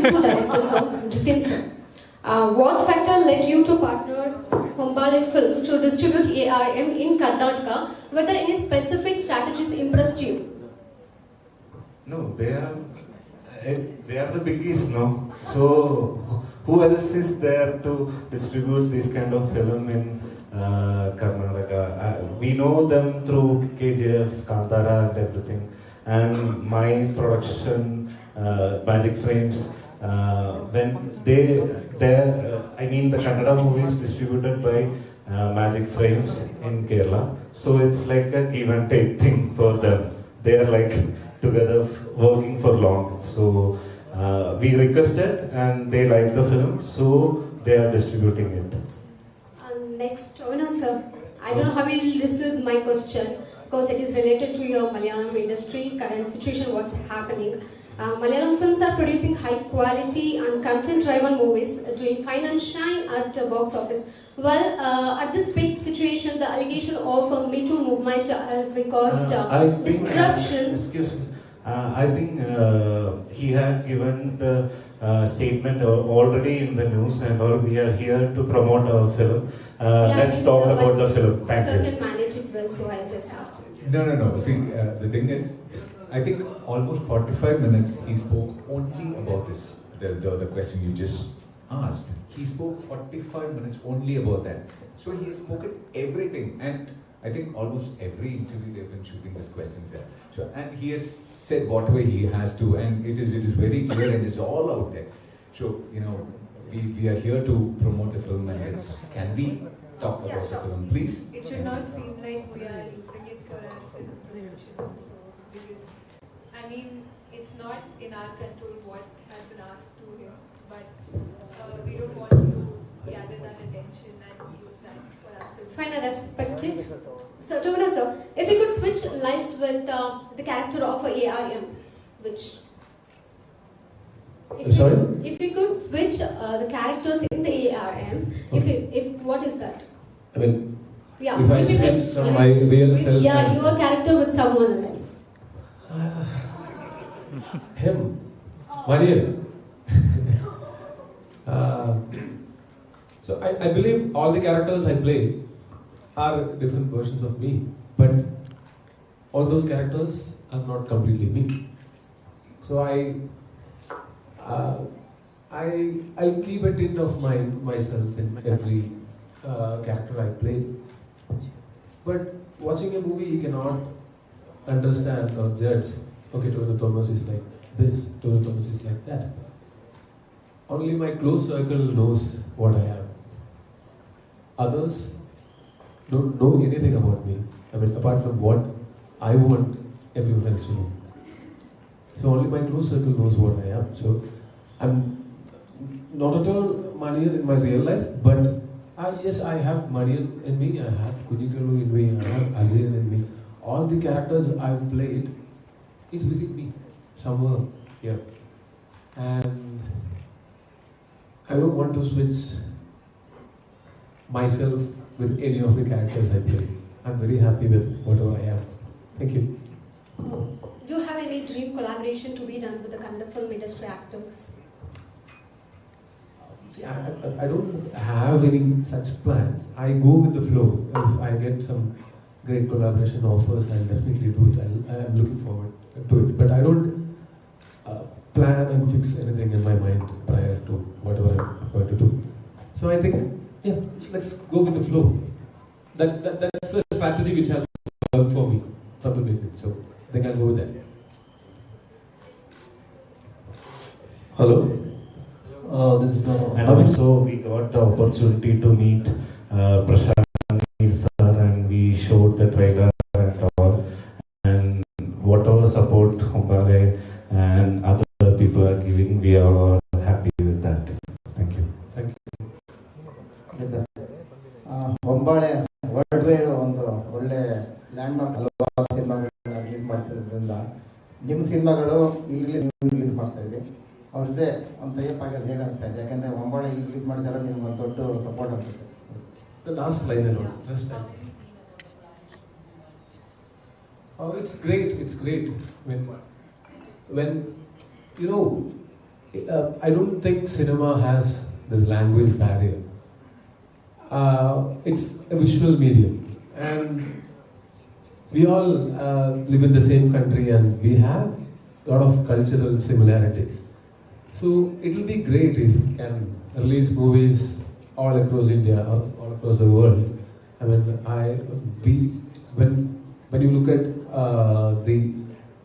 to director sir, Jitin sir. What factor led you to partner Hombale Films to distribute ARM in Karnataka? Were there any specific strategies impressed you? No, they are the biggies, no? So, who else is there to distribute this kind of film in Karnataka? We know them through KGF, Kantara and everything. And my production, Magic Frames, when the Kannada movies distributed by Magic Frames in Kerala. So it's like a give and take thing for them. They are like together working for long. So we requested and they liked the film, so they are distributing it. Next, sir. I don't know how you will receive my question because it is related to your Malayalam industry, current situation, what's happening. Malayalam films are producing high quality and content-driven movies doing fine and shine at the box office. Well, at this big situation, the allegation of Me Too movement has been caused disruption. Excuse me. I think he had given the statement already in the news, and all. We are here to promote our film. Let's talk about the film. Thank you. Sir can manage it well, so I just asked him. No. See, the thing is, I think almost 45 minutes he spoke only about this. The question you just asked. He spoke 45 minutes only about that. So he has spoken everything, and I think almost every interview they've been shooting this questions there. So, and he has said whatever he has to, and it is very clear and it's all out there. So we are here to promote the film, and can we talk about the film, please? It should not seem like we are using it for our film promotion also, because I mean it's not in our control what has been asked to him, but we don't want to gather that attention and use that for our film. Fine, I respect it. So, Tovina sir, if you could switch lives with the character of ARM, which? If you could switch the characters in the ARM, if what is that? I mean, yeah, if I switch from my real self. Yeah, your character with someone else. Him, Mariel. So I believe all the characters I play are different versions of me, but all those characters are not completely me. So I'll keep a tint of myself in every character I play. But watching a movie, you cannot understand or judge. Okay, Tony Thomas is like this, Tony Thomas is like that. Only my close circle knows what I am. Others don't know anything about me. I mean, apart from what I want everyone else to know. So only my close circle knows what I am. So I'm not at all Mariel in my real life, but yes, I have Mariel in me, I have Kunikalu in me, I have Ajay in me. All the characters I've played is within me, somewhere here. And I don't want to switch myself with any of the characters I play. I'm very happy with whatever I am. Thank you. Do you have any dream collaboration to be done with the Kannada film industry actors? See, I don't have any such plans. I go with the flow. If I get some great collaboration offers, I'll definitely do it. I'm looking forward to it. But I don't plan and fix anything in my mind prior to whatever I'm going to do. So I think, yeah, let's go with the flow. That's the strategy which has worked for me from the beginning. So I think I'll go with that. Hello. This is and also we got the opportunity to meet Prashant sir, and we showed the trailer and all, and whatever support Hombale and other people are giving, we are all happy with that. Thank you. Thank you. Hombale world wide ಒಂದು ಒಳ್ಳೆ land mark ಹಲವಾರು ಸಿನಿಮಾಗಳನ್ನ release ಮಾಡ್ತಿರೋದ್ರಿಂದ ನಿಮ್ಮ ಸಿನಿಮಾಗಳು ಈಗಲೇ release ಮಾಡ್ತಾ ಇದ್ವಿ ಅವ್ರ ಜೊತೆ ಒಂದು ಟೈಪ್ ಆಗೋದು ಹೇಗೆ ಅನಿಸ್ತಾ ಇದೆ? ಯಾಕಂದರೆ ಹೊಂಬಾಳೆ ಈಗ ರಿಲೀಸ್ ಮಾಡಿದಾರೆ, ನಿಮ್ಗೆ ಒಂದು ದೊಡ್ಡ ಸಪೋರ್ಟ್ ಅನಿಸುತ್ತೆ. The last line alone, last time. Oh, it's great. When you know, I don't think cinema has this language barrier. It's a visual medium, and we all live in the same country, and we have a lot of cultural similarities. So it will be great if we can release movies all across India or all across the world. I mean, when you look at the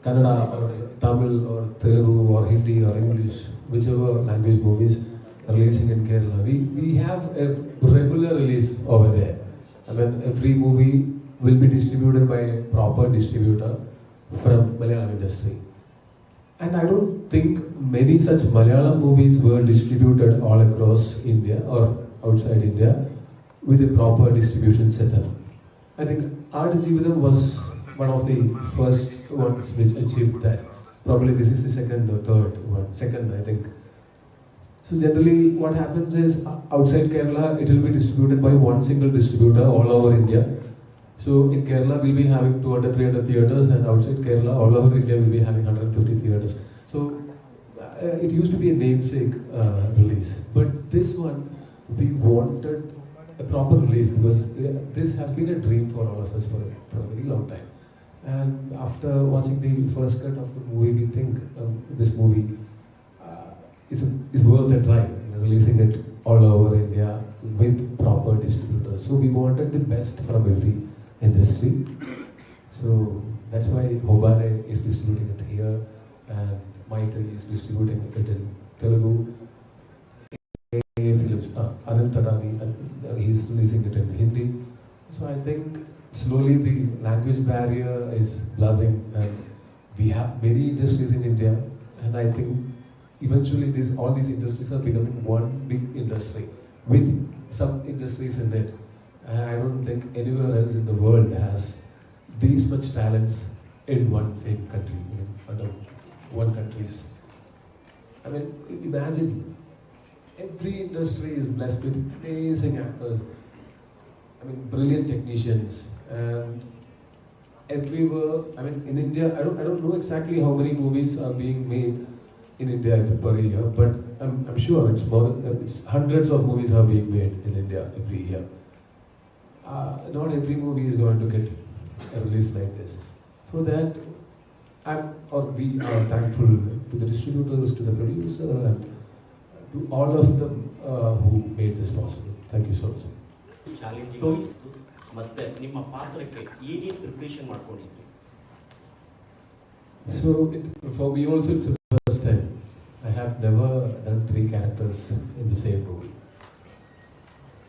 Kannada or Tamil or Telugu or Hindi or English, whichever language movies releasing in Kerala, we have a regular release over there. I mean, every movie will be distributed by a proper distributor from Malayalam industry. And I don't think many such Malayalam movies were distributed all across India or outside India with a proper distribution setup. I think Art Jeevitham was one of the first ones which achieved that. Probably this is the second or third one. Second, I think. So generally what happens is outside Kerala it will be distributed by one single distributor all over India. So in Kerala we'll be having 200, 300 theatres, and outside Kerala all over India we'll be having 150 theatres. So it used to be a namesake release. But this one, we wanted a proper release because this has been a dream for all of us for a very long time. And after watching the first cut of the movie, we think this movie is worth a try, releasing it all over India with proper distributors. So we wanted the best from every industry. So that's why Hobare is distributing it here, and Maitri is distributing it in Telugu. Films, Anil Tadani, he's releasing it in Hindi. So I think slowly the language barrier is blurring, and we have many industries in India, and I think eventually all these industries are becoming one big industry with some industries in it. And I don't think anywhere else in the world has these much talents in one same country, under one country's. I mean, imagine every industry is blessed with amazing actors. I mean, brilliant technicians, and everywhere. I mean, in India, I don't know exactly how many movies are being made in India per year, but I'm sure it's hundreds of movies are being made in India every year. Not every movie is going to get a release like this. For that, we are thankful to the distributors, to the producer, and to all of them who made this possible. Thank you so much. Challenging ಮತ್ತೆ ನಿಮ್ಮ ಪಾತ್ರಕ್ಕೆ ಹೇಗೆ preparation ಮಾಡ್ಕೊಂಡಿದ್ರಿ? So for me also it's the first time. I have never done 3 characters in the same role.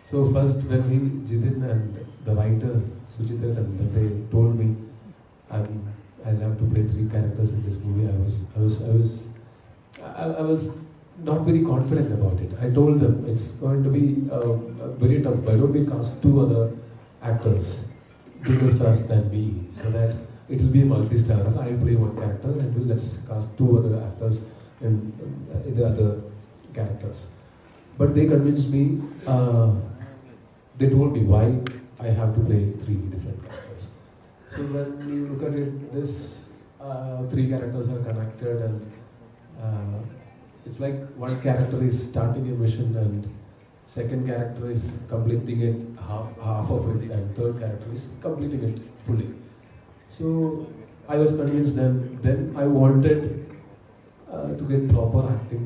So first when Jidin and the writer Sujit and they told me I'll have to play 3 characters in this movie, I was not very confident about it. I told them it's going to be very tough. Why don't we cast 2 other actors, bigger stars than me, so that it will be multi-star. I'll play one character and let's cast 2 other actors in the other characters. But they convinced me. They told me why I have to play 3 different characters. So when you look at it, this 3 characters are connected, and it's like one character is starting a mission and second character is completing it half of it, and third character is completing it fully. So I was convinced then I wanted to get proper acting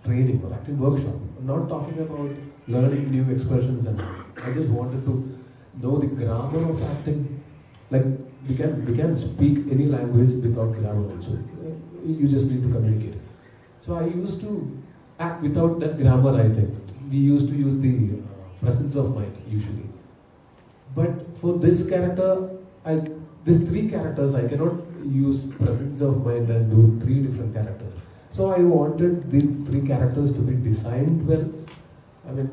training or acting workshop. I'm not talking about learning new expressions, and I just wanted to know the grammar of acting. Like we can speak any language without grammar also. You just need to communicate. So I used to act without that grammar, I think. We used to use the presence of mind usually. But for this character, these 3 characters, I cannot use presence of mind and do 3 different characters. So I wanted these 3 characters to be designed well. I mean,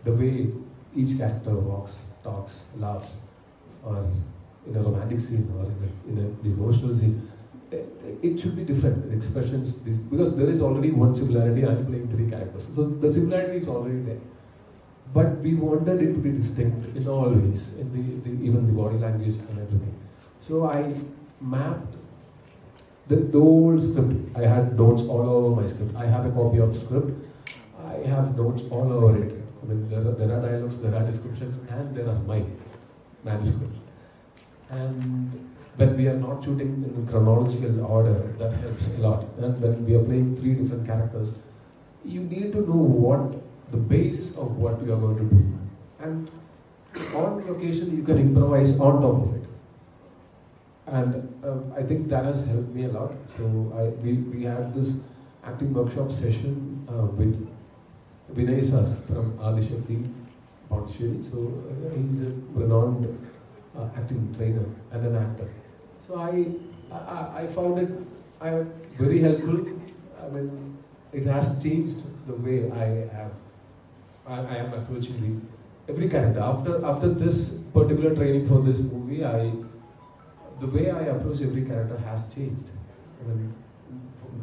the way each character walks, talks, laughs, or in a romantic scene or in an emotional scene, it should be different. The expressions, because there is already one similarity. I am playing 3 characters, so the similarity is already there. But we wanted it to be distinct in all ways, in even the body language and everything. So I mapped the whole script, I had notes all over my script. I have a copy of the script. I have notes all over it. I mean, there are dialogues, there are descriptions, and there are my manuscripts. And when we are not shooting in chronological order, that helps a lot. And when we are playing 3 different characters, you need to know what the base of what you are going to do. And on location, you can improvise on top of it. And I think that has helped me a lot. So we had this acting workshop session with Vinay sir from Adishakti Pondicherry. So he's a renowned acting trainer and an actor. So I found it very helpful. I mean, it has changed the way I am approaching every character. After this particular training for this movie, the way I approach every character has changed. I mean,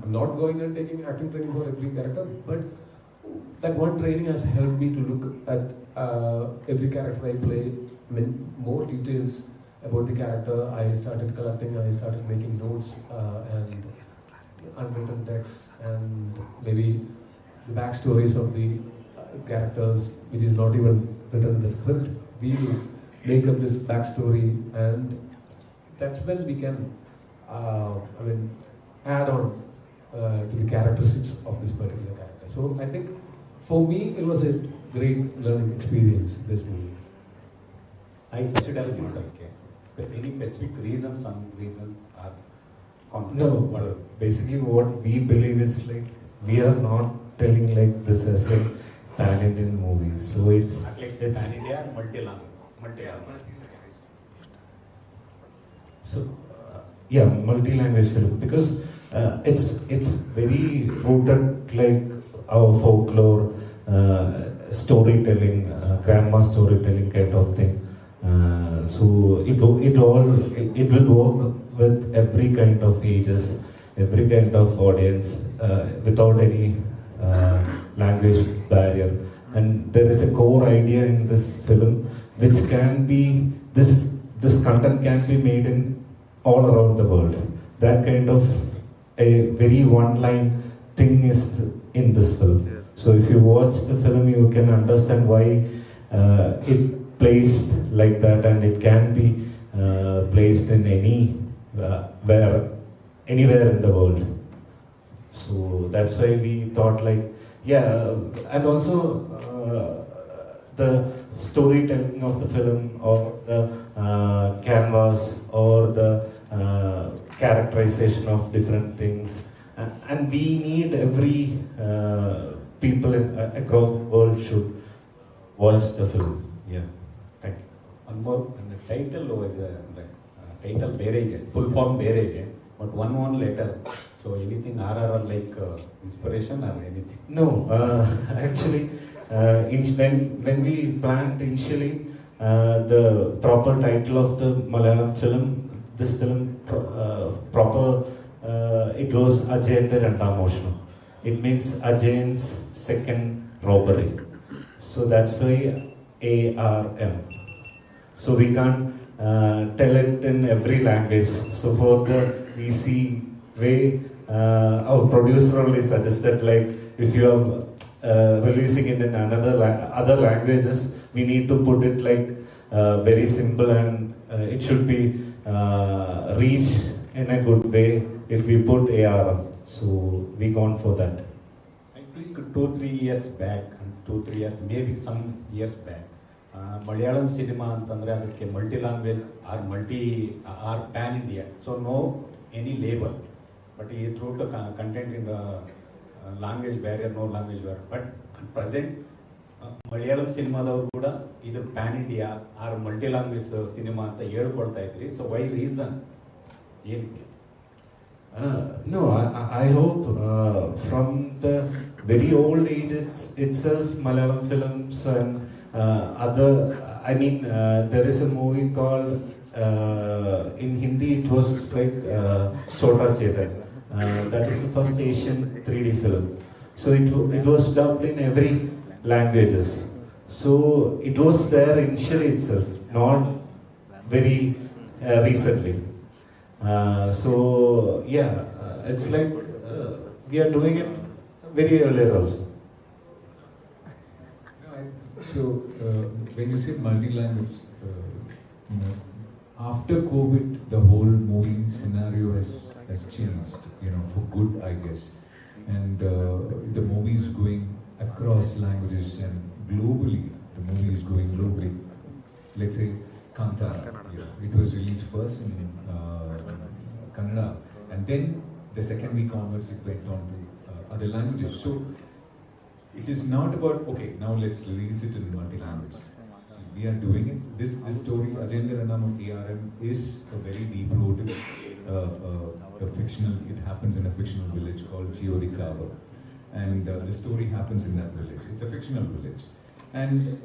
I'm not going and taking acting training for every character, but that one training has helped me to look at every character I play. I mean, more details about the character. I started collecting, I started making notes and unwritten texts and maybe the backstories of the characters, which is not even written in the script. We will make up this backstory, and that's when we can add on to the characteristics of this particular character. So I think for me it was a great learning experience, this movie. I consider it okay. Any specific reasons, some reasons are No, basically what we believe is like, we are not telling like this as a pan-Indian movie. So it's pan-India and multi-language. So yeah, multi-language film, because it's very rooted like our folklore, storytelling, grandma storytelling kind of thing. So it will work with every kind of ages, every kind of audience, without any language barrier. And there is a core idea in this film, which can be this content can be made in all around the world. That kind of a very one-line thing is in this film. So if you watch the film, you can understand why it placed like that, and it can be placed in anywhere in the world. So that's why we thought like, yeah, and also the storytelling of the film, or the canvas, or the characterization of different things, and we need every people across the world should watch the film. Yeah, thank you. One more, the title was title ಬೇರೆ full form ಬೇರೆ, but one letter. So anything RR like inspiration or anything? No, actually, when we planned initially the proper title of the Malayalam film, this film proper, it was Ajayante Randam Mosham. It means Ajay's second robbery. So that's why ARM. So we can't tell it in every language. So for the easy way, our producer only suggested like, if you are releasing it in other languages, we need to put it like very simple, and it should be reached in a good way if we put ARM. So we gone for that. I think 2-3 years back, maybe some years back, Malayalam cinema ಅಂತಂದ್ರೆ ಅದಕ್ಕೆ multi-language or pan-India. So no any label. But he threw the content in the language barrier, no language barrier. But at present, Malayalam ಸಿನಿಮಾದವರು ಕೂಡ ಇದು pan-India or multi-language cinema ಅಂತ ಹೇಳ್ಕೊಳ್ತಾ ಇದ್ರಿ. So why reason? ಏನಕ್ಕೆ? No, I hope from the very old age itself, Malayalam films and other, there is a movie called, in Hindi it was like Chota Chetan. That is the first Asian 3D film. So it was dubbed in every languages. So it was there initially itself, not very recently. So yeah, it's like we are doing it very earlier also. So, when you say multi-language, you know, after COVID, the whole movie scenario has changed, you know, for good, I guess. And the movie is going across languages and globally, the movie is going globally. Let's say Kannada, it was released first in Kannada, and then the second week onwards it went on to other languages. So it is not about, okay, now let's release it in multi-language. See, we are doing it. This story, Agenda Ranam of ARM, is a very deep-rooted, fictional, it happens in a fictional village called Chiorikava. And the story happens in that village. It's a fictional village. And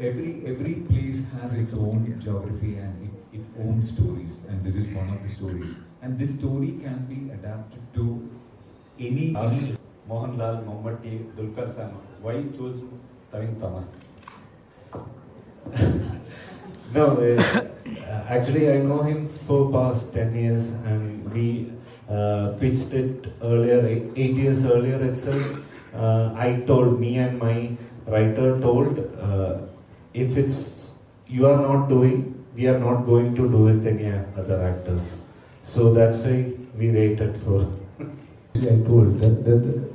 every place has its own geography and its own stories. And this is one of the stories. And this story can be adapted to any Mohanlal, Mammatti, Dulquer Salmaan. Why choose Tavin Thomas? No, actually I know him for past 10 years and we pitched it earlier, 8 years earlier itself. I told, me and my writer told, if it's you are not doing, we are not going to do with any other actors. So that's why we waited for. I told that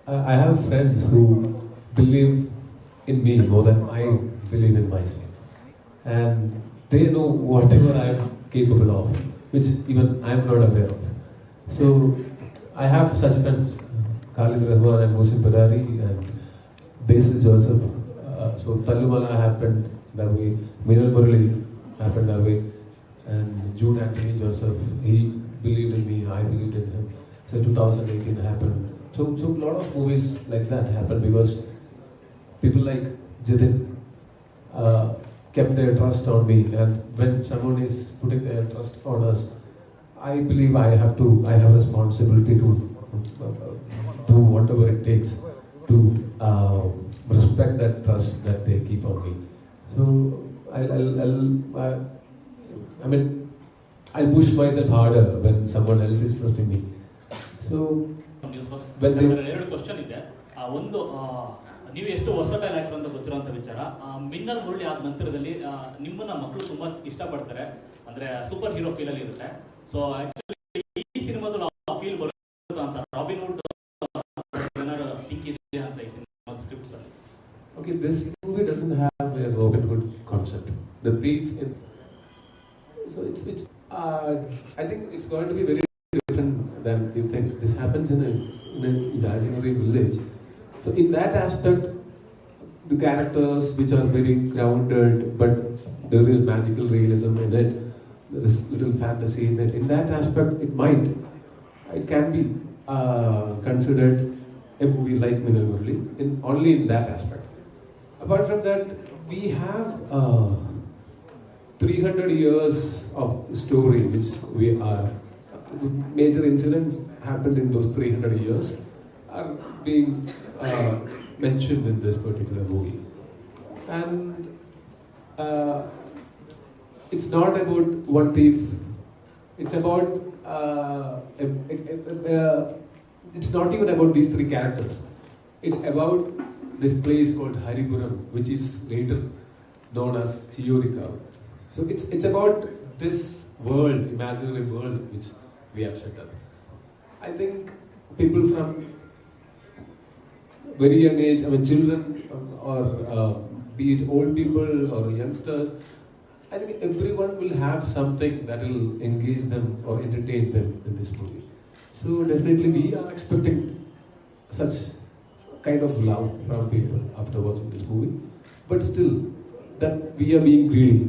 I have friends who believe in me more than I believe in myself. And they know whatever I am capable of, which even I am not aware of. So I have such friends, Khalid Rahman and Musin Padari and Basil Joseph. So Tallumala happened that way, Minal Murali happened that way, and Jude Anthony Joseph, he believed in me, I believed in him. So 2018 happened. So a lot of movies like that happened because people like Jidin kept their trust on me, and when someone is putting their trust on us, I believe I have responsibility to do whatever it takes to respect that trust that they keep on me. So I'll push myself harder when someone else is trusting me. So when this ಎರಡು question ಇದೆ. ಒಂದು ನೀವು ಎಷ್ಟು versatile actor ಅಂತ ಗೊತ್ತಿರುವಂತ ವಿಚಾರ. ಮಿನ್ನಲ್ ಮುರಳಿ ಆದ ನಂತರದಲ್ಲಿ ನಿಮ್ಮನ್ನ ಮಕ್ಕಳು ತುಂಬಾ ಇಷ್ಟಪಡ್ತಾರೆ, ಅಂದ್ರೆ ಸೂಪರ್ ಹೀರೋ ಫೀಲ್ ಅಲ್ಲಿ ಇರುತ್ತೆ. ಸೊ ಆಕ್ಚುಲಿ ಈ ಸಿನಿಮಾದಲ್ಲಿ ಆ ಫೀಲ್ ಬರುತ್ತೆ ಅಂತ ರಾಬಿನ್ ವುಡ್ ಜನರು ಥಿಂಕ್ ಇದೆ ಅಂತ ಈ ಸಿನಿಮಾ ಸ್ಕ್ರಿಪ್ಟ್ಸ್ ಅಲ್ಲಿ. Okay, this movie doesn't have a Robin Hood concept. The brief, so it's I think it's going to be very different than you think. This happens in an imaginary village. So in that aspect, the characters which are very grounded, but there is magical realism in it. There is little fantasy in it. In that aspect, it can be considered a movie like Minal Murali, only in that aspect. Apart from that, we have 300 years of story which we are. Major incidents happened in those 300 years are being mentioned in this particular movie. And it's not about one thief. It's about it's not even about these three characters. It's about this place called Haripuram, which is later known as Chiorika. So it's about this world, imaginary world, which we have set up. I think people from very young age, children or be it old people or youngsters, I think everyone will have something that will engage them or entertain them in this movie. So definitely we are expecting such kind of love from people after watching this movie. But still, that we are being greedy.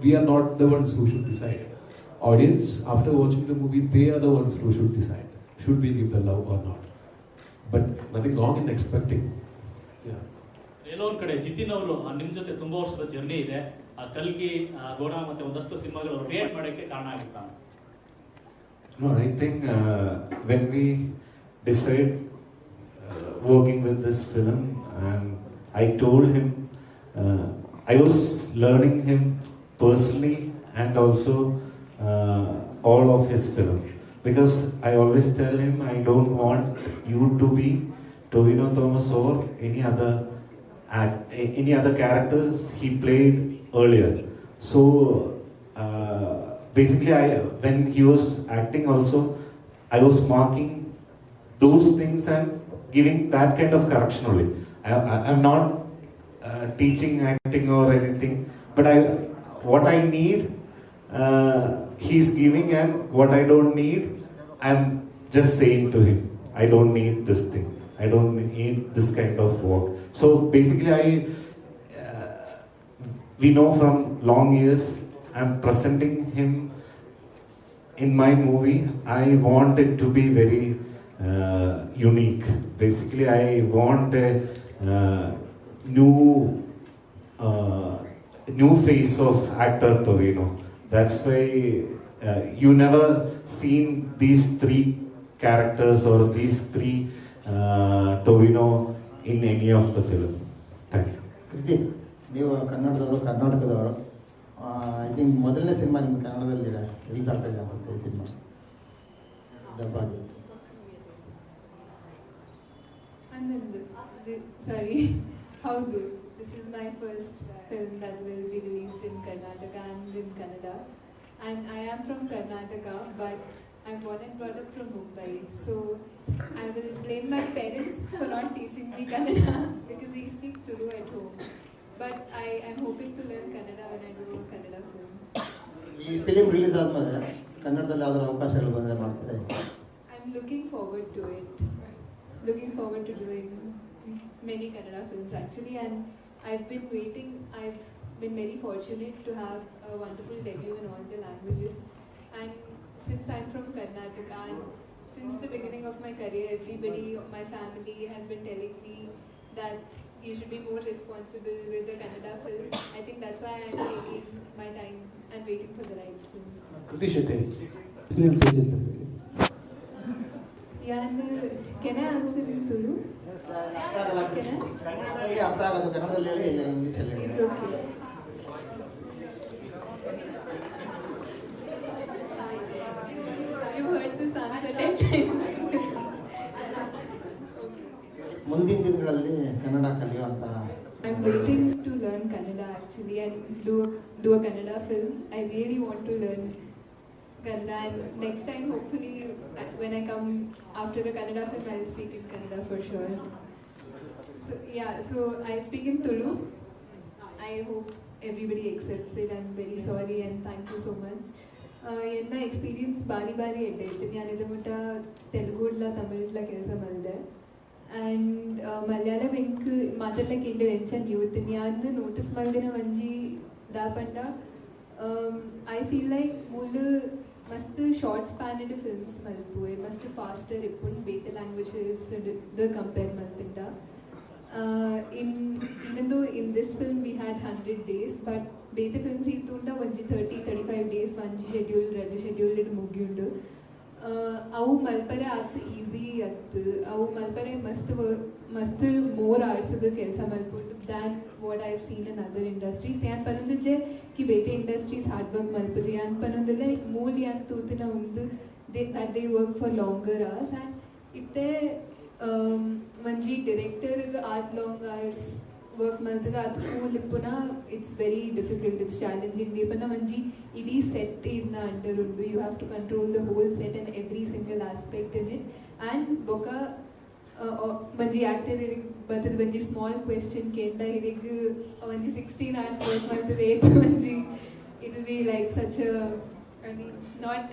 We are not the ones who should decide. Audience, after watching the movie, they are the ones who should decide. Should we give the love or not? But nothing wrong in expecting. Yeah. ಎಲ್ಲೋ ಒಂದ್ ಕಡೆ ಜಿತಿನ್ ಅವರು ನಿಮ್ ಜೊತೆ ತುಂಬಾ ವರ್ಷದ journey ಇದೆ. ಕಲ್ಕಿ, ಗೋಡ ಮತ್ತೆ ಒಂದಷ್ಟು ಸಿನಿಮಾಗಳು ಕ್ರಿಯೇಟ್ ಮಾಡೋಕ್ಕೆ ಕಾರಣ ಆಗಿತ್ತಾ? No, I think when we decide working with this film, and I told him, I was learning him personally and also all of his films. because I always tell him I don't want you to be Tovino Thomas or any other characters he played earlier. So basically, when he was acting also, I was marking those things and giving that kind of correction only. I'm not teaching acting or anything, but what I need, he's giving, and what I don't need, I'm just saying to him, I don't need this thing. I don't need this kind of work. So basically, we know from long years, I'm presenting him in my movie. I want it to be very unique. Basically, I want a new face of actor Tovino. That's why you never seen these three characters or these three Tovino in any of the film. Thank you. ಕೃತಿ, ನೀವು ಕರ್ನಾಟಕದವರು. I think ಮೊದಲನೇ cinema ನಿಮ್ಗೆ ಕನ್ನಡದಲ್ಲಿ release ಆಗ್ತಾ ಇದೆ ಅಂತ ಈ ಸಿನಿಮಾ ಡಬ್ಬಾಗಿ. Sorry, howದು. This is my first film that will be released in Karnataka and in Kannada. And I am from Karnataka, but I'm born and brought up from Mumbai. So I will blame my parents for not teaching me Kannada because we speak Tulu at home. But I am hoping to learn Kannada when I do a Kannada film. ಈ film release ಆದಮೇಲೆ ಕನ್ನಡದಲ್ಲಿ ಯಾವ್ದಾದ್ರು ಅವಕಾಶಗಳು ಬಂದರೆ ಮಾಡ್ತಾರೆ? I'm looking forward to it. Looking forward to doing many Kannada films actually, and I've been waiting. I've been very fortunate to have a wonderful debut in all the languages, and since I'm from Karnataka, and since the beginning of my career, everybody, my family has been telling me that you should be more responsible with the Kannada film. I think that's why I'm taking my time and waiting for the right film. Kriti Shetty. Yeah, and can I answer in Tulu? ಅರ್ಥ ಆಗೋದು ಕನ್ನಡದಲ್ಲಿ ಹೇಳಿ, ಇಲ್ಲ ಇಂಗ್ಲೀಷಲ್ಲಿ ಹೇಳಿ. It's okay. You heard this answer 10 times. ಮುಂದಿನ ದಿನಗಳಲ್ಲಿ Kannada ಕಲಿಯುವಂಥ. I'm waiting to learn Kannada actually and do a Kannada film. I really want to learn Kannada, and next time hopefully when I come after the Kannada film I'll speak in Kannada for sure. So I'll speak in Tulu. I hope everybody accepts it. I'm very sorry and thank you so much. Enna experience bari eddaittu. Njan idu mutta Telugulla Tamililla kelsa malde. And Malayalam enku maatadlake inde venchan youth njan notice maldina vanji dapanda. I feel like mulu must short span films malpuwe must faster ippun beta languages the compare maltinda. Even though in this film we had 100 days, but beta films itunda vanji 30-35 days vanji schedule redu schedule idu mugiundu. Avu malpare at easy at avu malpare must more hours the kelsa malput than what I've seen in other industries. Yan panunduje ki beta industries hard work malpuje yan panundule mool yan tutina undu that they work for longer hours, and itte vanji director art long hours work maltada at cool ippuna it's very difficult, it's challenging. Depana vanji idi set idna under undu, you have to control the whole set and every single aspect in it, and boka vanji actor irig batad vanji small question kenda irig vanji 16 hours work maltada vanji it will be like such a, I mean, not,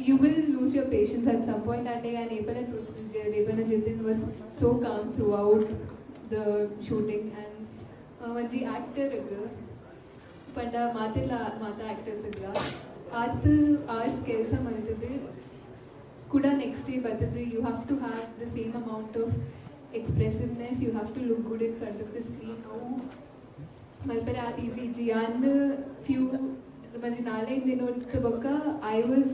you will lose your patience at some point. And Epana Jitin was so calm throughout the shooting, and vanji actor panda mata actors at hours kelsa maltadu kuda next day batadu you have to have the same amount of expressiveness, you have to look good in front of the screen. Malpare at easy ji, and few vanji nalai dinottu boka I was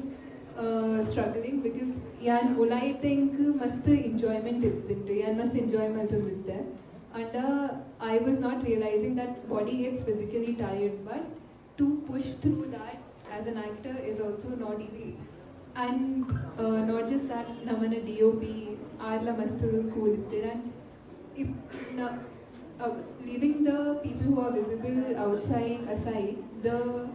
struggling because yan ulai think must enjoyment ittinde yan must enjoy maltundite, and I was not realizing that body gets physically tired, but to push through that as an actor is also not easy. And not just that, namana DOP arla mastu cool there, and if leaving the people who are visible outside aside, the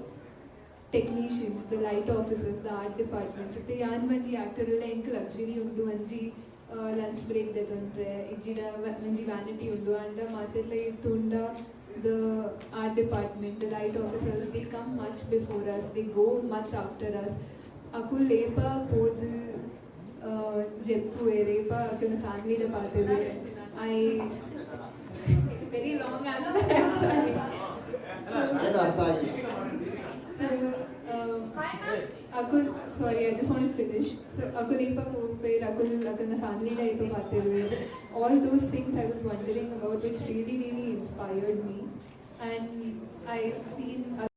technicians, the light officers, the art departments, if they yan manji actor ulla ink luxury undu manji lunch break detondre ijida manji vanity undu and matella ittunda the art department, the light officers, they come much before us, they go much after us. Aku lepa podu jeppu repa akana family la paathiru. I very long answer, I'm sorry. Sorry, I just want to finish. So, all those things I was wondering about, which really inspired me. And I've seen